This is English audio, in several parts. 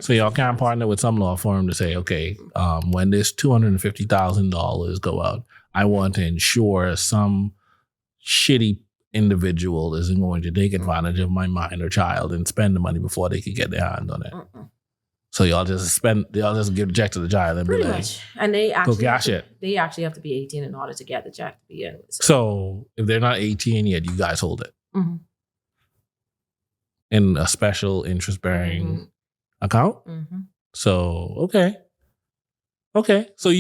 So y'all can't partner with some law firm to say, okay, when this $250,000 go out, I want to ensure some shitty individual isn't going to take advantage of my minor child and spend the money before they could get their hand on it. So y'all just give the check to the child and pretty be like, much. And they actually they actually have to be 18 in order to get the check to begin with. So if they're not 18 yet, you guys hold it in a special interest-bearing account. So okay. So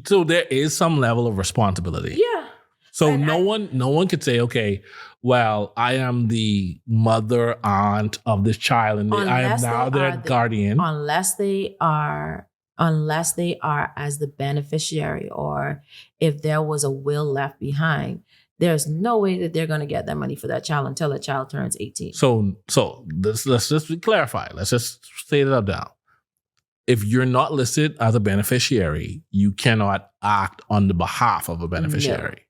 so there is some level of responsibility. Yeah. So no one could say, okay, well, I am the mother, aunt of this child, and I am now their guardian. Unless they are as the beneficiary, or if there was a will left behind, there's no way that they're going to get that money for that child until the child turns 18. So let's just clarify. Let's just say it up now. If you're not listed as a beneficiary, you cannot act on the behalf of a beneficiary. No.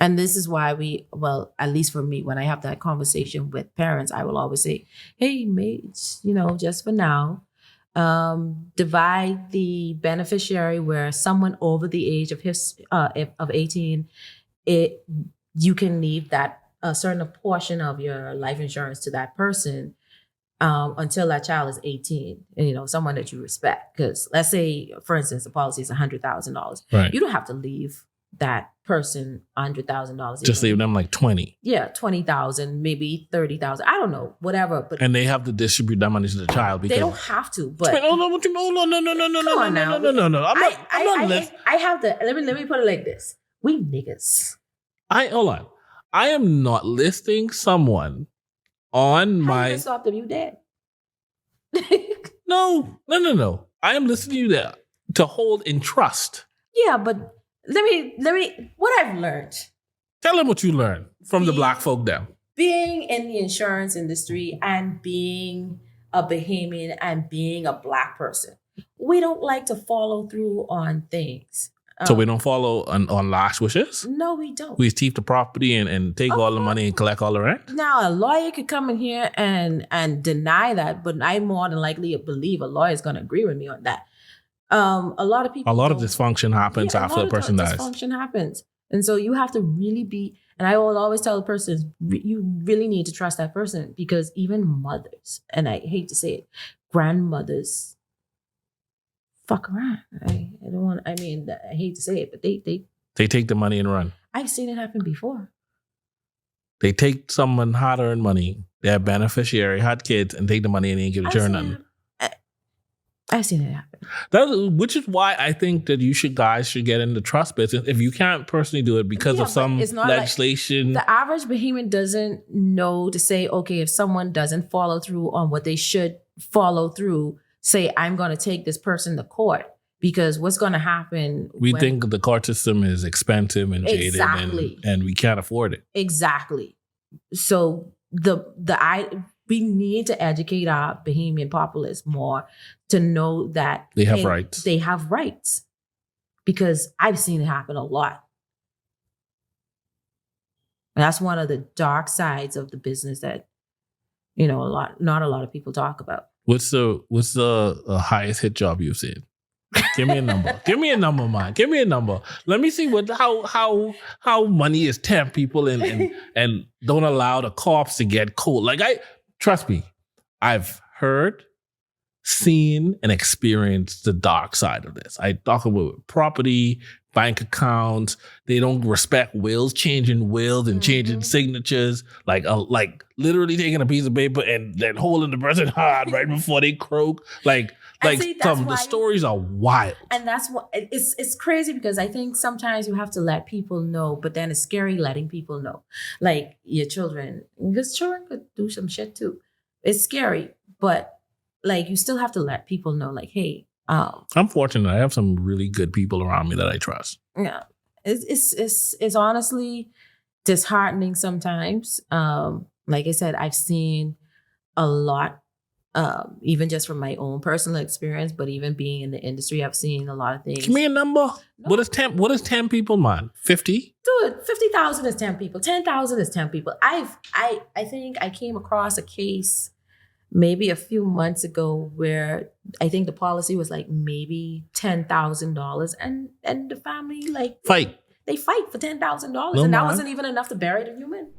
And this is why at least for me, when I have that conversation with parents, I will always say, hey, mates, just for now, divide the beneficiary where someone over the age of 18, you can leave that a certain portion of your life insurance to that person until that child is 18, and someone that you respect. Because let's say, for instance, the policy is $100,000. Right. You don't have to leave that person $100,000. Just leave them like 20. Yeah, 20,000, maybe 30,000. I don't know, whatever. But and they have to distribute that money to the child because they don't have to. But no. I'm I have to. Let me put it like this: we niggas. Hold on. I am not listing someone on my. Stop them. You dead? No. I am listing you there to hold in trust. Yeah, but. Let me, what I've learned. Tell them what you learned from the black folk down. Being in the insurance industry and being a Bahamian and being a black person, we don't like to follow through on things. So we don't follow on last wishes? No, we don't. We thief the property and take all the money and collect all the rent? Now, a lawyer could come in here and deny that, but I more than likely believe a lawyer is going to agree with me on that. A lot of dysfunction happens after a person dies. Dysfunction happens. And so you have to really be, and I will always tell the person, you really need to trust that person, because even mothers, and I hate to say it, grandmothers fuck around. I hate to say it, but they take the money and run. I've seen it happen before. They take someone hard-earned money, their beneficiary, had kids, and take the money and ain't give a turn nothing. I've seen it happen. Which is why I think that guys should get in the trust business. If you can't personally do it because of some legislation. Like, the average Bahamian doesn't know to say, okay, if someone doesn't follow through on what they should follow through, say, I'm going to take this person to court. Because what's going to happen? We think the court system is expensive and jaded, and we can't afford it. Exactly. So we need to educate our Bahamian populace more to know that they have rights. They have rights, because I've seen it happen a lot. And that's one of the dark sides of the business that, not a lot of people talk about. What's the highest hit job you've seen? Give me a number. Give me a number, man. Give me a number. Let me see how money is tempt people and don't allow the cops to get cold. Trust me, I've heard, seen, and experienced the dark side of this. I talk about property, bank accounts. They don't respect wills, changing wills and changing signatures, like literally taking a piece of paper and then holding the person hard right before they croak. The stories are wild. And that's what it's crazy, because I think sometimes you have to let people know, but then it's scary letting people know. Like your children, because children could do some shit too. It's scary, but you still have to let people know, hey, I'm fortunate. I have some really good people around me that I trust. Yeah. It's honestly disheartening sometimes. Like I said, I've seen a lot. Even just from my own personal experience, but even being in the industry, I've seen a lot of things. Give me a number. No. What is 10 people, man? 50? Dude, 50,000 is 10 people. 10,000 is 10 people. I think I came across a case maybe a few months ago where I think the policy was like maybe $10,000, and the family like Fight. they fight for $10,000, No, and that man. wasn't even enough to bury the human.